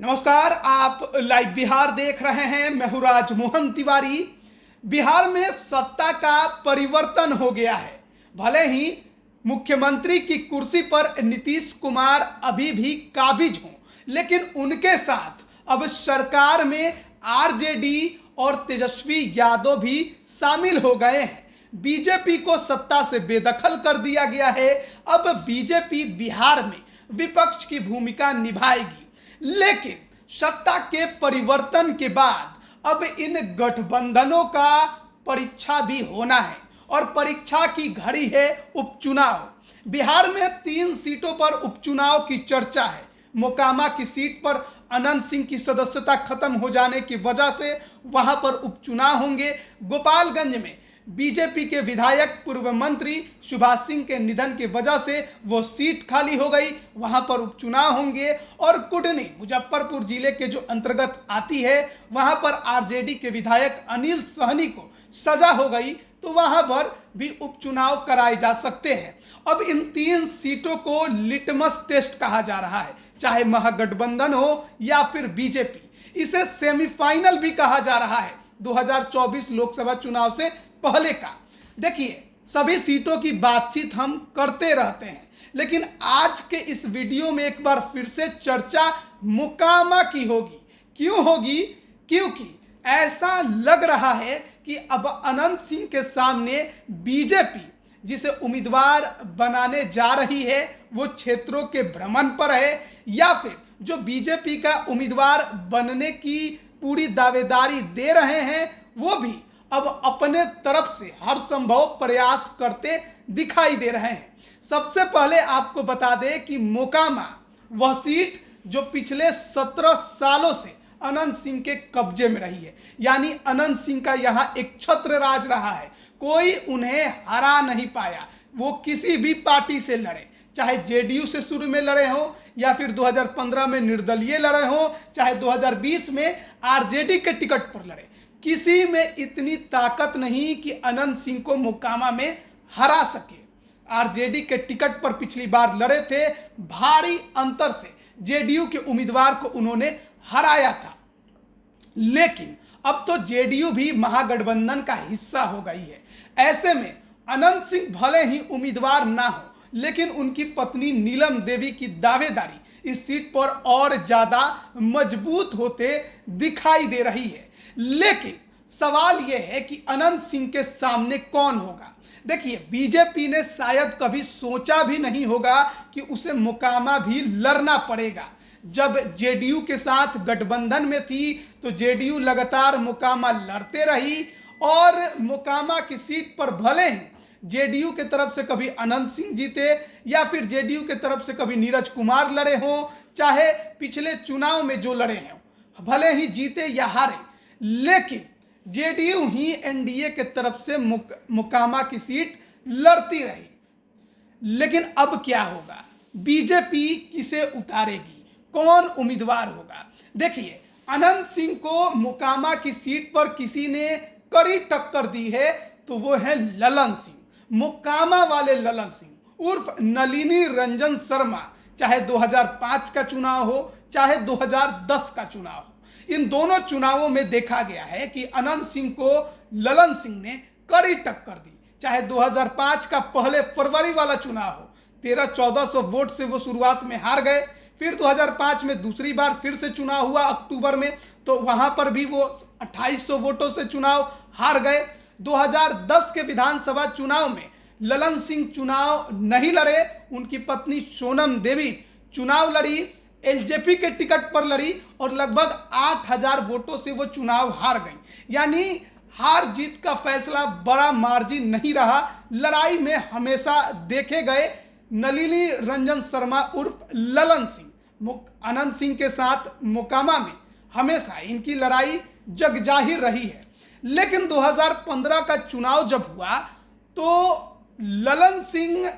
नमस्कार, आप लाइव बिहार देख रहे हैं। मैं हूं राजमोहन तिवारी। बिहार में सत्ता का परिवर्तन हो गया है। भले ही मुख्यमंत्री की कुर्सी पर नीतीश कुमार अभी भी काबिज हों, लेकिन उनके साथ अब सरकार में आरजेडी और तेजस्वी यादव भी शामिल हो गए हैं। बीजेपी को सत्ता से बेदखल कर दिया गया है। अब बीजेपी बिहार में विपक्ष की भूमिका निभाएगी, लेकिन सत्ता के परिवर्तन के बाद अब इन गठबंधनों का परीक्षा भी होना है और परीक्षा की घड़ी है उपचुनाव। बिहार में 3 सीटों पर उपचुनाव की चर्चा है। मोकामा की सीट पर अनंत सिंह की सदस्यता खत्म हो जाने की वजह से वहां पर उपचुनाव होंगे। गोपालगंज में बीजेपी के विधायक पूर्व मंत्री सुभाष सिंह के निधन की वजह से वो सीट खाली हो गई, वहां पर उपचुनाव होंगे। और कुडनी मुजफ्फरपुर जिले के जो अंतर्गत आती है, वहां पर आरजेडी के विधायक अनिल सहनी को सजा हो गई, तो वहां पर भी उपचुनाव कराए जा सकते हैं। अब इन 3 सीटों को लिटमस टेस्ट कहा जा रहा है, चाहे महागठबंधन हो या फिर बीजेपी। इसे सेमीफाइनल भी कहा जा रहा है 2024 लोकसभा चुनाव से पहले का। देखिए, सभी सीटों की बातचीत हम करते रहते हैं, लेकिन आज के इस वीडियो में एक बार फिर से चर्चा मोकामा की होगी। क्यों होगी? क्योंकि ऐसा लग रहा है कि अब अनंत सिंह के सामने बीजेपी जिसे उम्मीदवार बनाने जा रही है वो क्षेत्रों के भ्रमण पर है, या फिर जो बीजेपी का उम्मीदवार बनने की पूरी दावेदारी दे रहे हैं वो भी अब अपने तरफ से हर संभव प्रयास करते दिखाई दे रहे हैं। सबसे पहले आपको बता दें कि मोकामा वह सीट जो पिछले 17 सालों से अनंत सिंह के कब्जे में रही है, यानी अनंत सिंह का यहां एक छत्र राज रहा है। कोई उन्हें हरा नहीं पाया। वो किसी भी पार्टी से लड़े, चाहे जेडीयू से शुरू में लड़े हो या फिर 2015 में निर्दलीय लड़े हो, चाहे 2020 में आरजेडी के टिकट पर लड़े, किसी में इतनी ताकत नहीं कि अनंत सिंह को मोकामा में हरा सके। आरजेडी के टिकट पर पिछली बार लड़े थे, भारी अंतर से जेडीयू के उम्मीदवार को उन्होंने हराया था। लेकिन अब तो जेडीयू भी महागठबंधन का हिस्सा हो गई है। ऐसे में अनंत सिंह भले ही उम्मीदवार ना हो, लेकिन उनकी पत्नी नीलम देवी की दावेदारी इस सीट पर और ज्यादा मजबूत होते दिखाई दे रही है। लेकिन सवाल यह है कि अनंत सिंह के सामने कौन होगा। देखिए, बीजेपी ने शायद कभी सोचा भी नहीं होगा कि उसे मोकामा भी लड़ना पड़ेगा। जब जेडीयू के साथ गठबंधन में थी तो जेडीयू लगातार मोकामा लड़ते रही, और मोकामा की सीट पर भले ही जेडीयू के तरफ से कभी अनंत सिंह जीते या फिर जेडीयू के तरफ से कभी नीरज कुमार लड़े हों, चाहे पिछले चुनाव में जो लड़े हैं भले ही जीते या हारे, लेकिन जेडीयू ही एनडीए के तरफ से मोकामा की सीट लड़ती रही। लेकिन अब क्या होगा? बीजेपी किसे उतारेगी? कौन उम्मीदवार होगा? देखिए, अनंत सिंह को मोकामा की सीट पर किसी ने कड़ी टक्कर दी है, तो वो है ललन सिंह, मोकामा वाले ललन सिंह उर्फ नलिनी रंजन शर्मा। चाहे 2005 का चुनाव हो, चाहे 2010 का चुनाव हो, इन दोनों चुनावों में देखा गया है कि अनंत सिंह को ललन सिंह ने कड़ी टक्कर दी। चाहे 2005 का पहले फरवरी वाला चुनाव हो, 1300-1400 वोट से वो शुरुआत में हार गए। फिर 2005 में दूसरी बार फिर से चुनाव हुआ अक्टूबर में, तो वहां पर भी वो 2800 वोटों से चुनाव हार गए। 2010 के विधानसभा चुनाव में ललन सिंह चुनाव नहीं लड़े, उनकी पत्नी सोनम देवी चुनाव लड़ी, एलजेपी के टिकट पर लड़ी और लगभग 8000 वोटों से वो चुनाव हार गई। यानी हार जीत का फैसला बड़ा मार्जिन नहीं रहा। लड़ाई में हमेशा देखे गए नलिनी रंजन शर्मा उर्फ ललन सिंह अनंत सिंह के साथ मोकामा में हमेशा इनकी लड़ाई जगजाहिर रही है। लेकिन 2015 का चुनाव जब हुआ तो ललन सिंह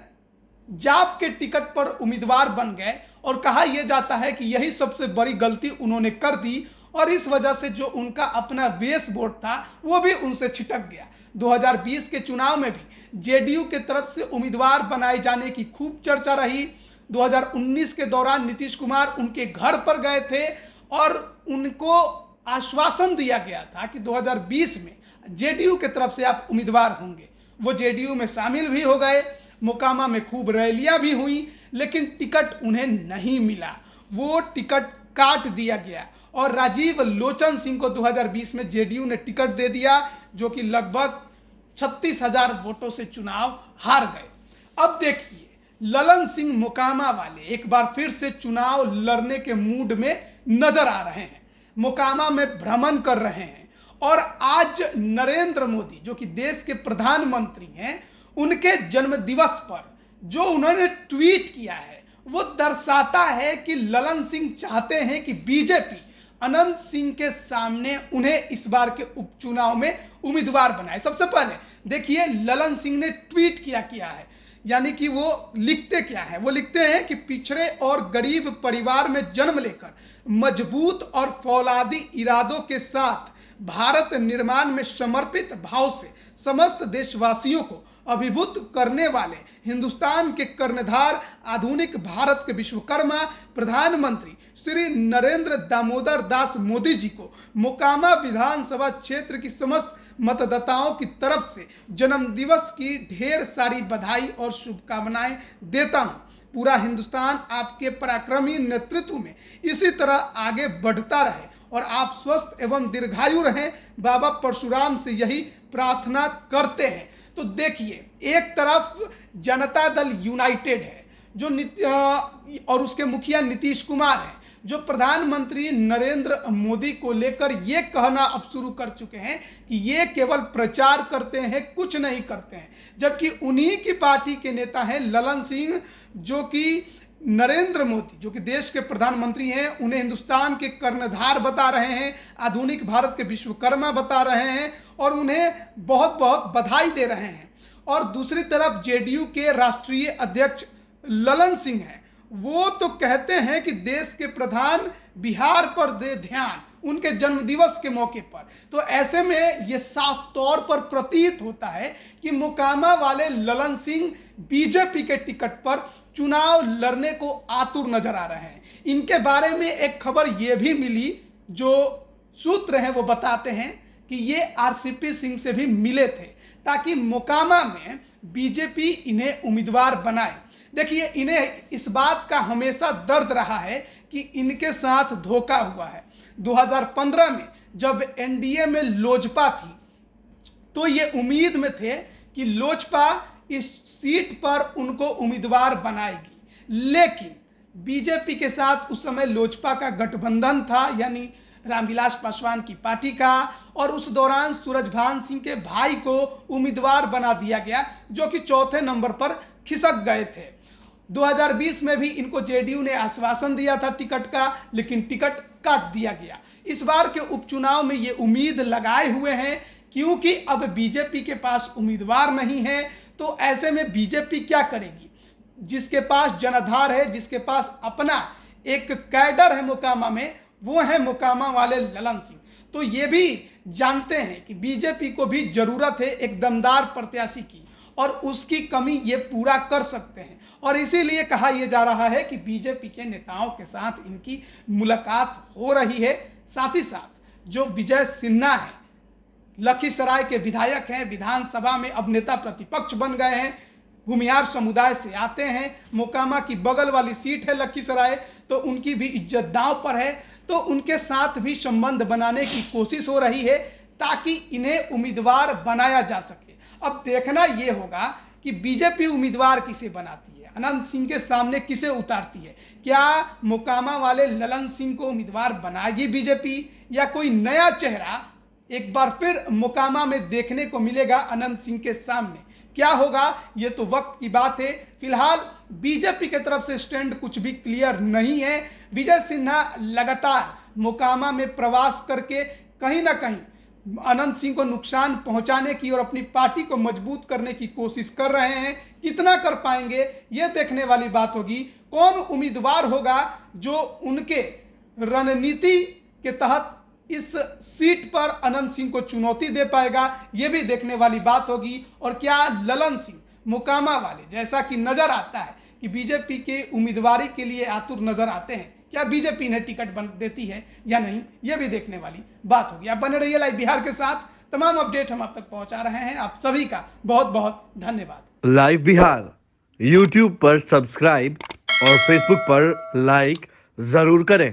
जाप के टिकट पर उम्मीदवार बन गए और कहा यह जाता है कि यही सबसे बड़ी गलती उन्होंने कर दी, और इस वजह से जो उनका अपना बेस वोट था वो भी उनसे छिटक गया। 2020 के चुनाव में भी जेडीयू के तरफ से उम्मीदवार बनाए जाने की खूब चर्चा रही। 2019 के दौरान नीतीश कुमार उनके घर पर गए थे और उनको आश्वासन दिया गया था कि 2020 में जेडीयू की तरफ से आप उम्मीदवार होंगे। वो जेडीयू में शामिल भी हो गए, मोकामा में खूब रैलियां भी हुई, लेकिन टिकट उन्हें नहीं मिला। वो टिकट काट दिया गया और राजीव लोचन सिंह को 2020 में जेडीयू ने टिकट दे दिया, जो कि लगभग 36,000 वोटों से चुनाव हार गए। अब देखिए, ललन सिंह मोकामा वाले एक बार फिर से चुनाव लड़ने के मूड में नजर आ रहे हैं, मोकामा में भ्रमण कर रहे हैं। और आज नरेंद्र मोदी जो कि देश के प्रधानमंत्री हैं, उनके जन्मदिवस पर जो उन्होंने ट्वीट किया है वो दर्शाता है कि ललन सिंह चाहते हैं कि बीजेपी अनंत सिंह के सामने उन्हें इस बार के उपचुनाव में उम्मीदवार बनाए। सबसे पहले देखिए ललन सिंह ने ट्वीट किया है, यानी कि वो लिखते क्या है, वो लिखते हैं कि पिछड़े और गरीब परिवार में जन्म लेकर मजबूत और फौलादी इरादों के साथ भारत निर्माण में समर्पित भाव से समस्त देशवासियों को अभिभूत करने वाले हिंदुस्तान के कर्णधार आधुनिक भारत के विश्वकर्मा प्रधानमंत्री श्री नरेंद्र दामोदर दास मोदी जी को मोकामा विधानसभा क्षेत्र की समस्त मतदाताओं की तरफ से जन्मदिवस की ढेर सारी बधाई और शुभकामनाएं देता हूं। पूरा हिंदुस्तान आपके पराक्रमी नेतृत्व में इसी तरह आगे बढ़ता रहे और आप स्वस्थ एवं दीर्घायु रहें, बाबा परशुराम से यही प्रार्थना करते हैं। तो देखिए, एक तरफ जनता दल यूनाइटेड है जो और उसके मुखिया नीतीश कुमार हैं, जो प्रधानमंत्री नरेंद्र मोदी को लेकर ये कहना अब शुरू कर चुके हैं कि ये केवल प्रचार करते हैं, कुछ नहीं करते हैं। जबकि उन्हीं की पार्टी के नेता हैं ललन सिंह, जो कि नरेंद्र मोदी जो कि देश के प्रधानमंत्री हैं उन्हें हिंदुस्तान के कर्णधार बता रहे हैं, आधुनिक भारत के विश्वकर्मा बता रहे हैं और उन्हें बहुत बहुत बधाई दे रहे हैं। और दूसरी तरफ जेडीयू के राष्ट्रीय अध्यक्ष ललन सिंह हैं, वो तो कहते हैं कि देश के प्रधान बिहार पर दे ध्यान, उनके जन्मदिवस के मौके पर। तो ऐसे में ये साफ तौर पर प्रतीत होता है कि मोकामा वाले ललन सिंह बीजेपी के टिकट पर चुनाव लड़ने को आतुर नजर आ रहे हैं। इनके बारे में एक खबर ये भी मिली, जो सूत्र हैं वो बताते हैं कि ये आरसीपी सिंह से भी मिले थे ताकि मोकामा में बीजेपी इन्हें उम्मीदवार बनाए। देखिए, इन्हें इस बात का हमेशा दर्द रहा है कि इनके साथ धोखा हुआ है। 2015 में जब एनडीए में लोजपा थी तो ये उम्मीद में थे कि लोजपा इस सीट पर उनको उम्मीदवार बनाएगी, लेकिन बीजेपी के साथ उस समय लोजपा का गठबंधन था, यानी रामविलास पासवान की पार्टी का, और उस दौरान सूरजभान सिंह के भाई को उम्मीदवार बना दिया गया, जो कि चौथे नंबर पर खिसक गए थे। 2020 में भी इनको जेडीयू ने आश्वासन दिया था टिकट का, लेकिन टिकट काट दिया गया। इस बार के उपचुनाव में ये उम्मीद लगाए हुए हैं, क्योंकि अब बीजेपी के पास उम्मीदवार नहीं है, तो ऐसे में बीजेपी क्या करेगी? जिसके पास जनाधार है, जिसके पास अपना एक कैडर है मोकामा में, वो है मोकामा वाले ललन सिंह। तो ये भी जानते हैं कि बीजेपी को भी जरूरत है एक दमदार प्रत्याशी की, और उसकी कमी ये पूरा कर सकते हैं। और इसीलिए कहा यह जा रहा है कि बीजेपी के नेताओं के साथ इनकी मुलाकात हो रही है। साथ ही साथ जो विजय सिन्हा है, लखीसराय के विधायक हैं, विधानसभा में अब नेता प्रतिपक्ष बन गए हैं, भूमिहार समुदाय से आते हैं, मोकामा की बगल वाली सीट है लखीसराय, तो उनकी भी इज्जत दांव पर है। तो उनके साथ भी संबंध बनाने की कोशिश हो रही है ताकि इन्हें उम्मीदवार बनाया जा सके। अब देखना यह होगा कि बीजेपी उम्मीदवार किसे बनाती है, अनंत सिंह के सामने किसे उतारती है। क्या मोकामा वाले ललन सिंह को उम्मीदवार बनाएगी बीजेपी, या कोई नया चेहरा एक बार फिर मोकामा में देखने को मिलेगा अनंत सिंह के सामने? क्या होगा ये तो वक्त की बात है। फिलहाल बीजेपी की तरफ से स्टैंड कुछ भी क्लियर नहीं है। विजय सिन्हा लगातार मोकामा में प्रवास करके कहीं ना कहीं अनंत सिंह को नुकसान पहुंचाने की और अपनी पार्टी को मजबूत करने की कोशिश कर रहे हैं। कितना कर पाएंगे ये देखने वाली बात होगी। कौन उम्मीदवार होगा जो उनके रणनीति के तहत इस सीट पर अनंत सिंह को चुनौती दे पाएगा, यह भी देखने वाली बात होगी। और क्या ललन सिंह मोकामा वाले, जैसा कि नजर आता है कि बीजेपी के उम्मीदवारी के लिए आतुर नजर आते हैं, क्या बीजेपी ने टिकट बन देती है या नहीं, ये भी देखने वाली बात होगी। आप बने रहिए लाइव बिहार के साथ, तमाम अपडेट हम आप तक पहुंचा रहे हैं। आप सभी का बहुत बहुत धन्यवाद। लाइव बिहार यूट्यूब पर सब्सक्राइब और फेसबुक पर लाइक जरूर करें।